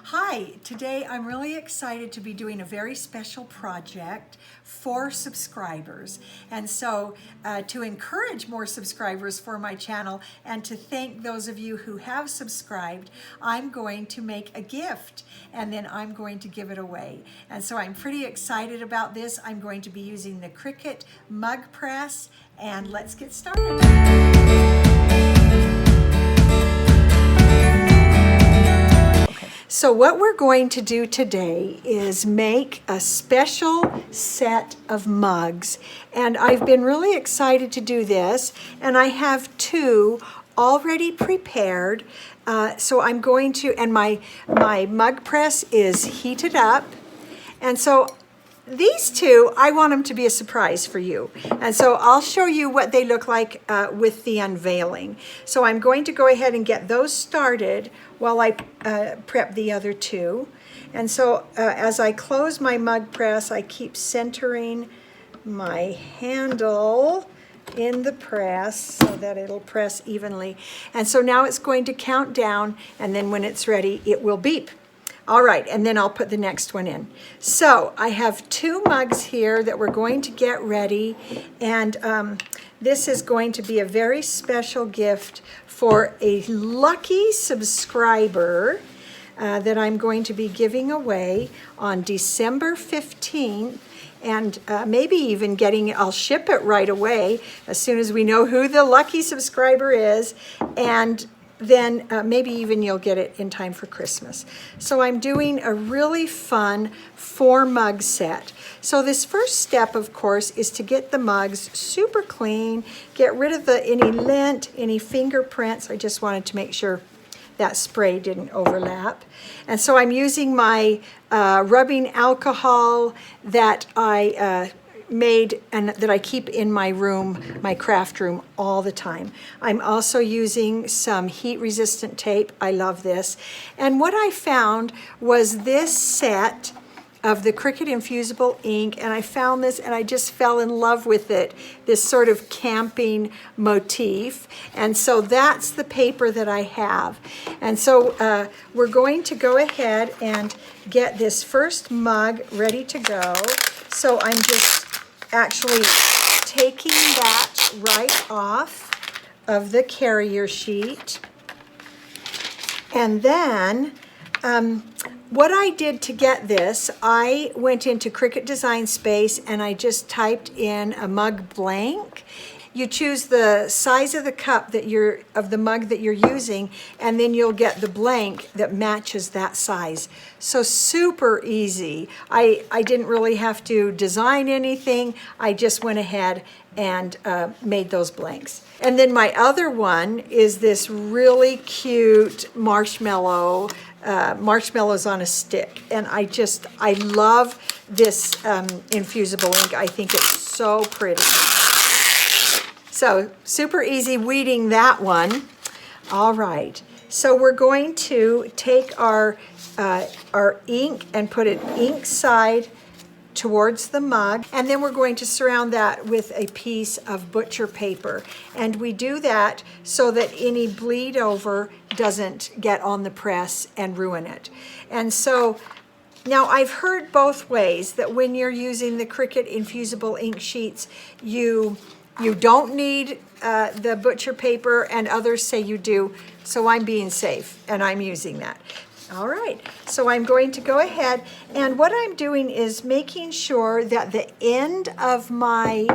Hi, today I'm really excited to be doing a very special project for subscribers. And so to encourage more subscribers for my channel and to thank those of you who have subscribed, I'm going to make a gift and then I'm going to give it away. And so I'm pretty excited about this. I'm going to be using the Cricut mug press, and let's get started. So what we're going to do today is make a special set of mugs, and I've been really excited to do this, and I have two already prepared. So I'm going to, and my mug press is heated up, and so these two, I want them to be a surprise for you. And so I'll show you what they look like with the unveiling. So I'm going to go ahead and get those started while I prep the other two. And so as I close my mug press, I keep centering my handle in the press so that it'll press evenly. And so now it's going to count down, and then when it's ready, it will beep. All right, and then I'll put the next one in. So I have two mugs here that we're going to get ready, and this is going to be a very special gift for a lucky subscriber that I'm going to be giving away on December 15th, and maybe even I'll ship it right away as soon as we know who the lucky subscriber is, and then maybe even you'll get it in time for Christmas. So I'm doing a really fun 4-mug set. So this first step, of course, is to get the mugs super clean, get rid of any lint, any fingerprints. I just wanted to make sure that spray didn't overlap. And so I'm using my rubbing alcohol that I made and that I keep in my room, my craft room, all the time. I'm also using some heat-resistant tape. I love this. And what I found was this set of the Cricut infusible ink, and I found this and I just fell in love with it, this sort of camping motif. And so that's the paper that I have. And so we're going to go ahead and get this first mug ready to go. So I'm just actually taking that right off of the carrier sheet. And then what I did to get this, I went into Cricut Design Space and I just typed in a mug blank. You choose the size of the cup of the mug that you're using, and then you'll get the blank that matches that size. So super easy. I didn't really have to design anything. I just went ahead and made those blanks. And then my other one is this really cute marshmallows on a stick. And I love this infusible ink. I think it's so pretty. So super easy weeding that one. All right, so we're going to take our ink and put it ink side towards the mug, and then we're going to surround that with a piece of butcher paper. And we do that so that any bleed over doesn't get on the press and ruin it. And so now I've heard both ways, that when you're using the Cricut infusible ink sheets, you don't need the butcher paper, and others say you do. So I'm being safe and I'm using that. All right, so I'm going to go ahead, and what I'm doing is making sure that the end of my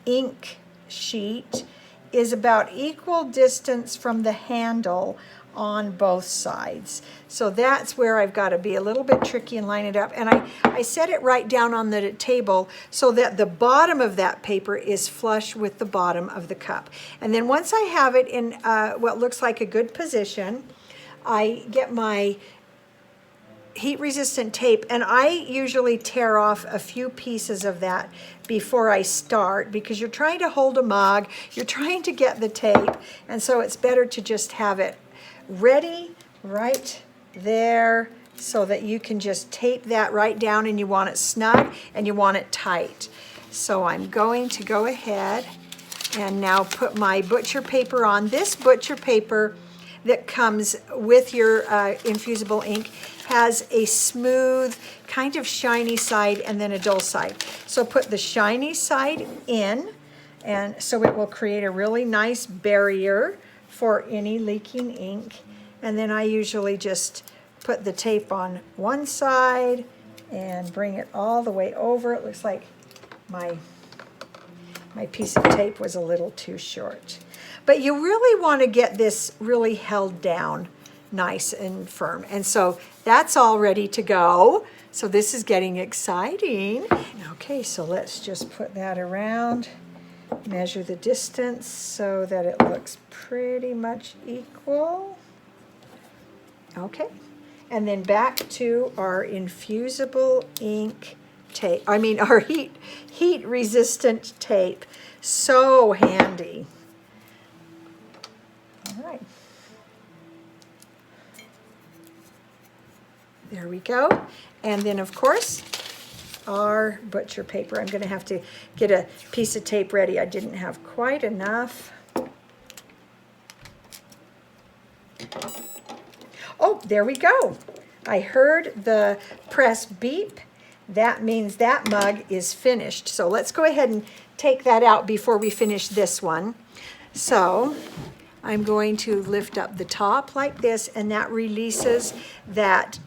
ink sheet is about equal distance from the handle on both sides. So that's where I've got to be a little bit tricky and line it up. And I set it right down on the table so that the bottom of that paper is flush with the bottom of the cup. And then once I have it in what looks like a good position, I get my heat-resistant tape, and I usually tear off a few pieces of that before I start, because you're trying to hold a mug, you're trying to get the tape, and so it's better to just have it ready right there so that you can just tape that right down, and you want it snug and you want it tight. So I'm going to go ahead and now put my butcher paper on. This butcher paper that comes with your infusible ink has a smooth, kind of shiny side and then a dull side. So put the shiny side in, and so it will create a really nice barrier for any leaking ink. And then I usually just put the tape on one side and bring it all the way over. It looks like my piece of tape was a little too short. But you really want to get this really held down nice and firm. And so that's all ready to go. So this is getting exciting. Okay, so let's just put that around, measure the distance so that it looks pretty much equal. Okay, and then back to our infusible ink tape, our heat resistant tape. So handy. All right. There we go. And then of course, our butcher paper. I'm going to have to get a piece of tape ready. I didn't have quite enough. Oh, there we go. I heard the press beep. That means that mug is finished. So let's go ahead and take that out before we finish this one. So I'm going to lift up the top like this, and that releases that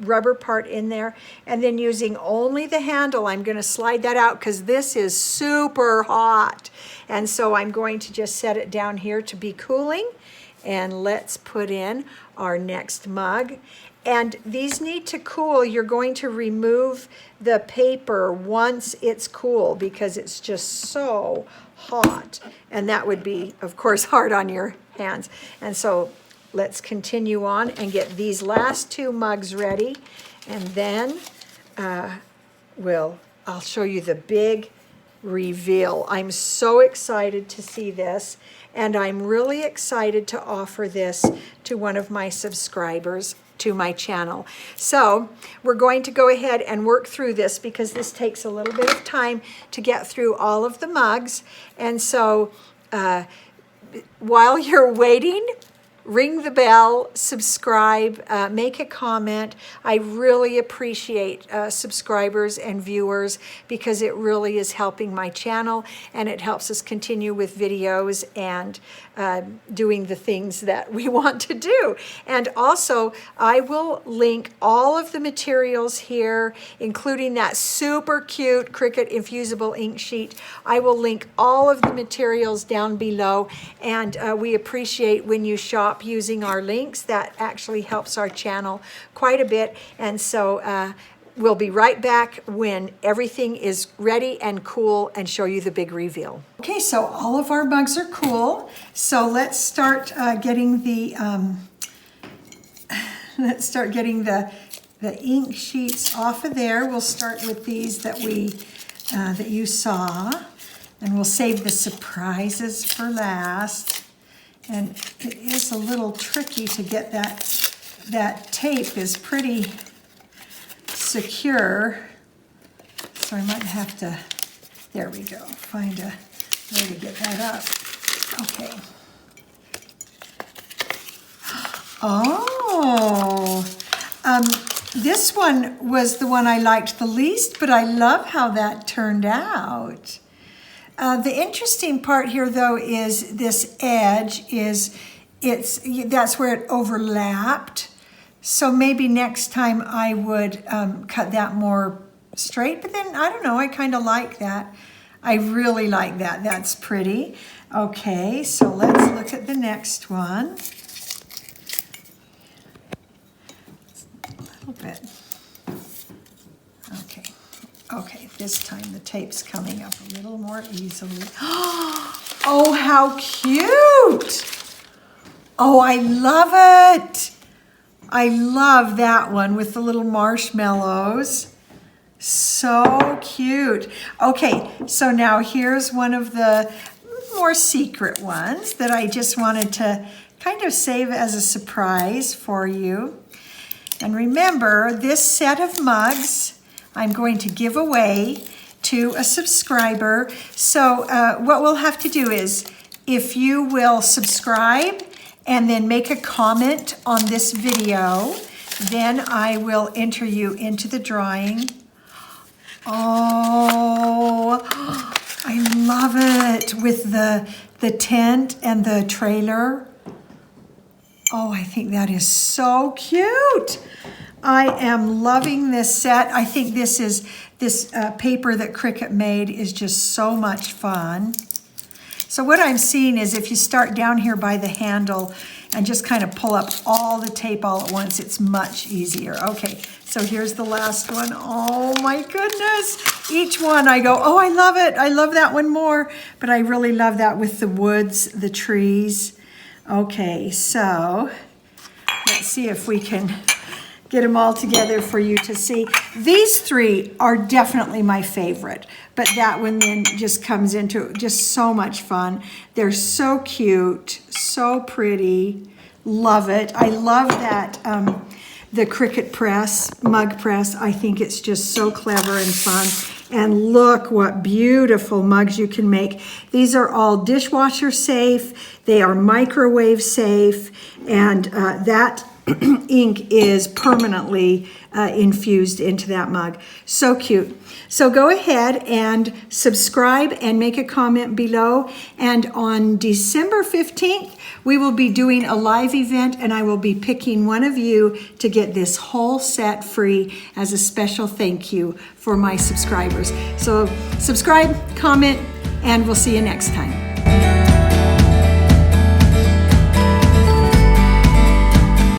rubber part in there. And then using only the handle, I'm going to slide that out because this is super hot. And so I'm going to just set it down here to be cooling. And let's put in our next mug. And these need to cool. You're going to remove the paper once it's cool because it's just so hot. And that would be, of course, hard on your hands. And so let's continue on and get these last two mugs ready. And then I'll show you the big reveal. I'm so excited to see this. And I'm really excited to offer this to one of my subscribers to my channel. So we're going to go ahead and work through this because this takes a little bit of time to get through all of the mugs. And so while you're waiting, ring the bell, subscribe, make a comment. I really appreciate subscribers and viewers because it really is helping my channel and it helps us continue with videos and doing the things that we want to do. And also, I will link all of the materials here, including that super cute Cricut infusible ink sheet. I will link all of the materials down below, and we appreciate when you shop using our links. That actually helps our channel quite a bit. And so we'll be right back when everything is ready and cool and show you the big reveal. Okay, so all of our mugs are cool. So let's start getting the ink sheets off of there. We'll start with these that you saw, and we'll save the surprises for last. And it is a little tricky to get that tape is pretty secure. So I might have to, there we go, find a way to get that up. Okay. Oh, this one was the one I liked the least, but I love how that turned out. The interesting part here, though, is this edge that's where it overlapped. So maybe next time I would cut that more straight, but then I don't know, I kind of like that. I really like that. That's pretty. Okay, so let's look at the next one. A little bit. Okay, this time the tape's coming up a little more easily. Oh, how cute! Oh, I love it! I love that one with the little marshmallows. So cute. Okay, so now here's one of the more secret ones that I just wanted to kind of save as a surprise for you. And remember, this set of mugs I'm going to give away to a subscriber. So what we'll have to do is, if you will subscribe and then make a comment on this video. Then I will enter you into the drawing. Oh, I love it with the tent and the trailer. Oh, I think that is so cute. I am loving this set. I think this paper that Cricut made is just so much fun. So what I'm seeing is if you start down here by the handle and just kind of pull up all the tape all at once, it's much easier. Okay, so here's the last one. Oh my goodness. Each one I go, oh, I love it. I love that one more. But I really love that with the woods, the trees. Okay, so let's see if we can get them all together for you to see. These three are definitely my favorite, but that one then just comes into just so much fun. They're so cute, so pretty. Love it. I love that the Cricut press, mug press. I think it's just so clever and fun. And look what beautiful mugs you can make. These are all dishwasher safe. They are microwave safe. And that ink is permanently infused into that mug. So cute. So go ahead and subscribe and make a comment below. And on December 15th, we will be doing a live event, and I will be picking one of you to get this whole set free as a special thank you for my subscribers. So subscribe, comment, and we'll see you next time.